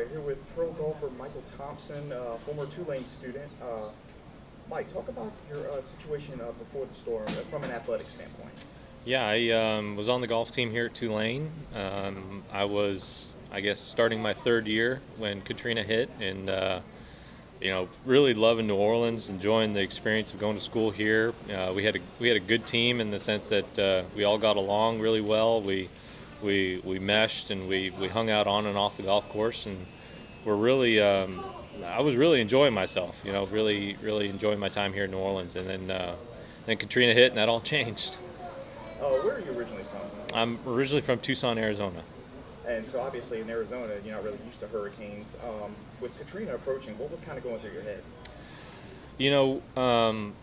right, here with pro golfer Michael Thompson, former Tulane student. Mike, talk about your situation before the storm from an athletic standpoint. Yeah, I was on the golf team here at Tulane. I was, I guess, starting my third year when Katrina hit, and really loving New Orleans, enjoying the experience of going to school here. We had a good team in the sense that we all got along really well. We meshed and we hung out on and off the golf course, and we're really. I was really enjoying myself. Really enjoying my time here in New Orleans, and then Katrina hit, and that all changed. Where are you originally from? I'm originally from Tucson, Arizona. And so obviously in Arizona, you're not really used to hurricanes. With Katrina approaching, what was kind of going through your head?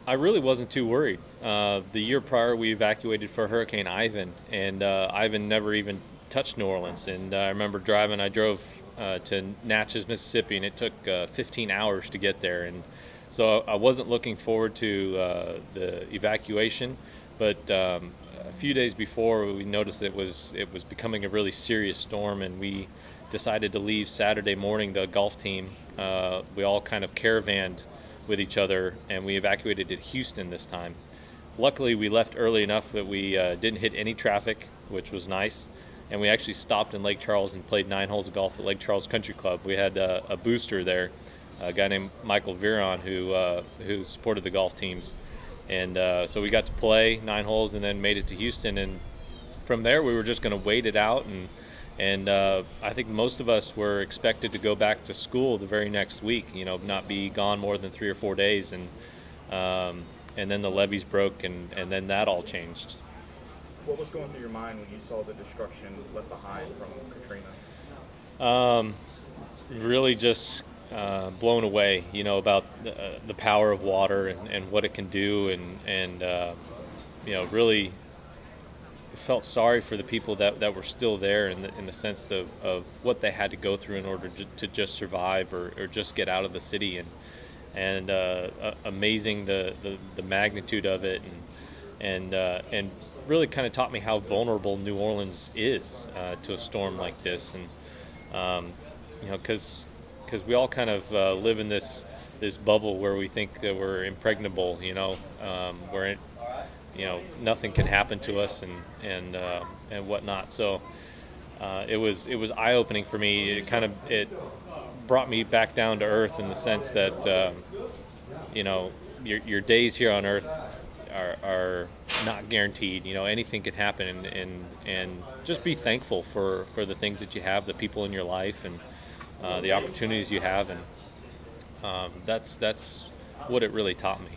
I really wasn't too worried. The year prior, we evacuated for Hurricane Ivan, and Ivan never even touched New Orleans. And I remember driving. I drove to Natchez, Mississippi, and it took 15 hours to get there. And so I wasn't looking forward to the evacuation, but a few days before, we noticed that it was becoming a really serious storm, and we decided to leave Saturday morning. The golf team, we all kind of caravanned with each other, and we evacuated to Houston this time. Luckily, we left early enough that we didn't hit any traffic, which was nice, and we actually stopped in Lake Charles and played 9 holes of golf at Lake Charles Country Club. We had a booster there, a guy named Michael Thompson who supported the golf teams, and so we got to play 9 holes and then made it to Houston, and from there we were just going to wait it out, and I think most of us were expected to go back to school the very next week, not be gone more than 3 or 4 days, and then the levees broke, and then that all changed. What was going through your mind when you saw the destruction left behind from Katrina? Really just blown away, about the power of water and what it can do, and really felt sorry for the people that were still there in the sense of what they had to go through in order to just survive or just get out of the city, and amazing the magnitude of it, and really kind of taught me how vulnerable New Orleans is to a storm like this, and because we all kind of live in this bubble where we think that we're impregnable, where nothing can happen to us and whatnot. So it was eye-opening for me. It brought me back down to earth in the sense that your days here on earth are not guaranteed. Anything can happen, and just be thankful for the things that you have, the people in your life, and the opportunities you have, and that's what it really taught me.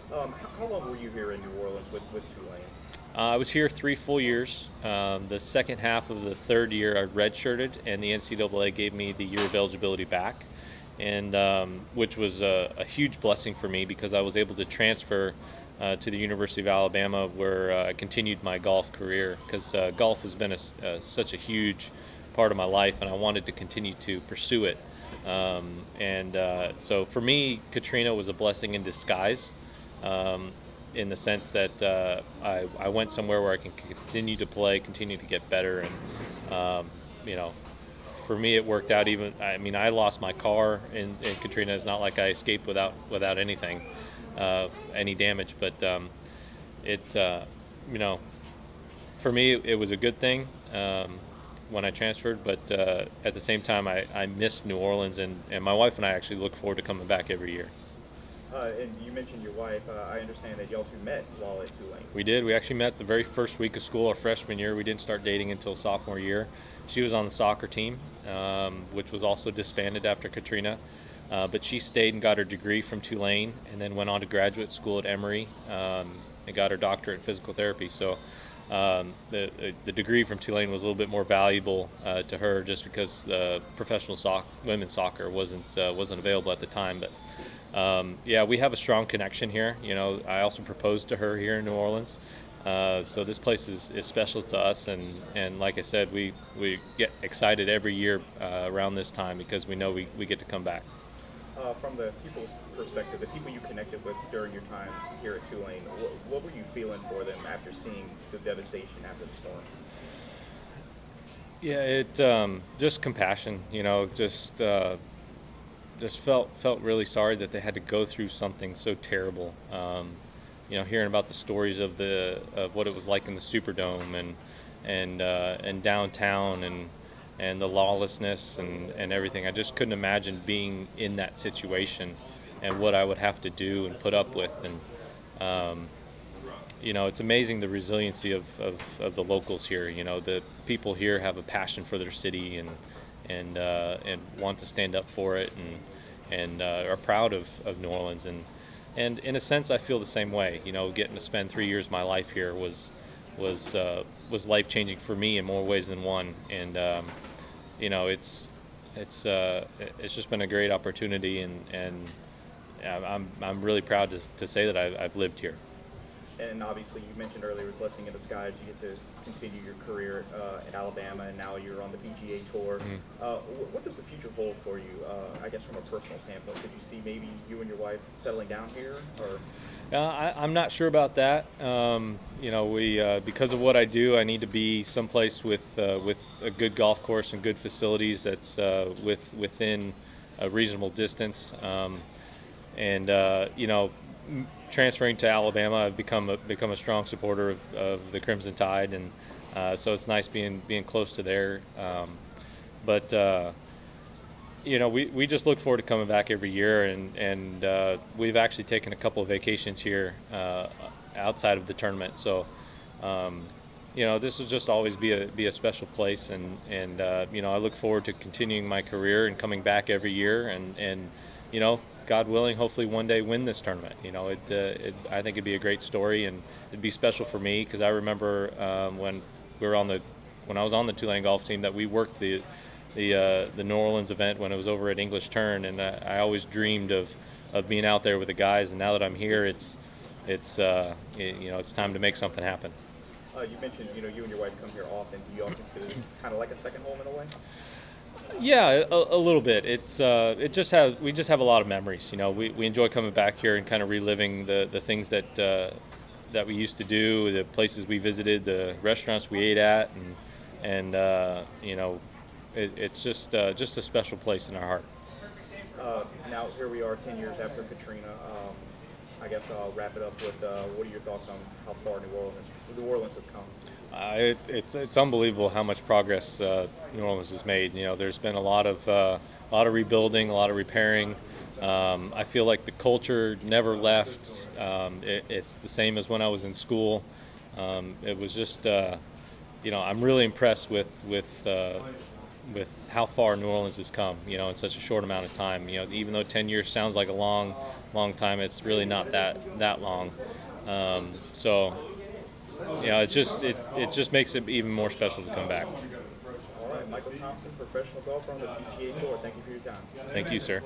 How long were you here in New Orleans with Tulane? I was here 3 full years. The second half of the third year, I redshirted, and the NCAA gave me the year of eligibility back, and which was a huge blessing for me because I was able to transfer to the University of Alabama, where I continued my golf career, because golf has been such a huge part of my life, and I wanted to continue to pursue it. So for me, Katrina was a blessing in disguise. In the sense that I went somewhere where I can continue to play, continue to get better, and for me it worked out. I lost my car in Katrina. It's not like I escaped without anything, any damage, but for me it was a good thing when I transferred. But at the same time, I missed New Orleans, and my wife and I actually look forward to coming back every year. And you mentioned your wife. I understand that y'all two met while at Tulane. We did. We actually met the very first week of school, our freshman year. We didn't start dating until sophomore year. She was on the soccer team, which was also disbanded after Katrina. But she stayed and got her degree from Tulane, and then went on to graduate school at Emory, and got her doctorate in physical therapy. So the degree from Tulane was a little bit more valuable to her, just because professional women's soccer wasn't available at the time. But we have a strong connection here. I also proposed to her here in New Orleans. So this place is special to us, and like I said, we get excited every year around this time because we know we get to come back. From the people's perspective, the people you connected with during your time here at Tulane, what were you feeling for them after seeing the devastation after the storm? Yeah, it just compassion, just felt really sorry that they had to go through something so terrible. Hearing about the stories of what it was like in the Superdome and downtown and the lawlessness and everything. I just couldn't imagine being in that situation and what I would have to do and put up with. And it's amazing the resiliency of the locals here. The people here have a passion for their city and want to stand up for it and are proud of New Orleans. And in a sense, I feel the same way. Getting to spend 3 years of my life here was life changing for me in more ways than one. And it's just been a great opportunity, and I'm really proud to say that I've lived here. And obviously, you mentioned earlier, with blessing in disguise, you get to continue your career at Alabama, and now you're on the PGA Tour. What does the future hold for you? I guess from a personal standpoint, could you see maybe you and your wife settling down here? Or I'm not sure about that. We because of what I do, I need to be someplace with a good golf course and good facilities that's within a reasonable distance. Transferring to Alabama, I've become a strong supporter of the Crimson Tide, and so it's nice being close to there. But we just look forward to coming back every year, and we've actually taken a couple of vacations here outside of the tournament. So this will just always be a special place, and I look forward to continuing my career and coming back every year, and God willing, hopefully one day win this tournament. I think it'd be a great story, and it'd be special for me because I remember when I was on the Tulane golf team that we worked the New Orleans event when it was over at English Turn, and I always dreamed of being out there with the guys. And now that I'm here, it's time to make something happen. You mentioned you and your wife come here often. Do you all consider it kind of like a second home in a way? Yeah, a little bit. We just have a lot of memories. We enjoy coming back here and kind of reliving the things that we used to do, the places we visited, the restaurants we ate at, and it's just a special place in our heart. Now here we are 10 years after Katrina. I guess I'll wrap it up with what are your thoughts on how far New Orleans has come? It's unbelievable how much progress New Orleans has made. There's been a lot of rebuilding, a lot of repairing. I feel like the culture never left. It's the same as when I was in school. It was just, I'm really impressed with how far New Orleans has come. In such a short amount of time. Even though 10 years sounds like a long time, it's really not that long. It just makes it even more special to come back. All right, Michael Thompson, professional golfer on the PGA Tour. Thank you for your time. Thank you, sir.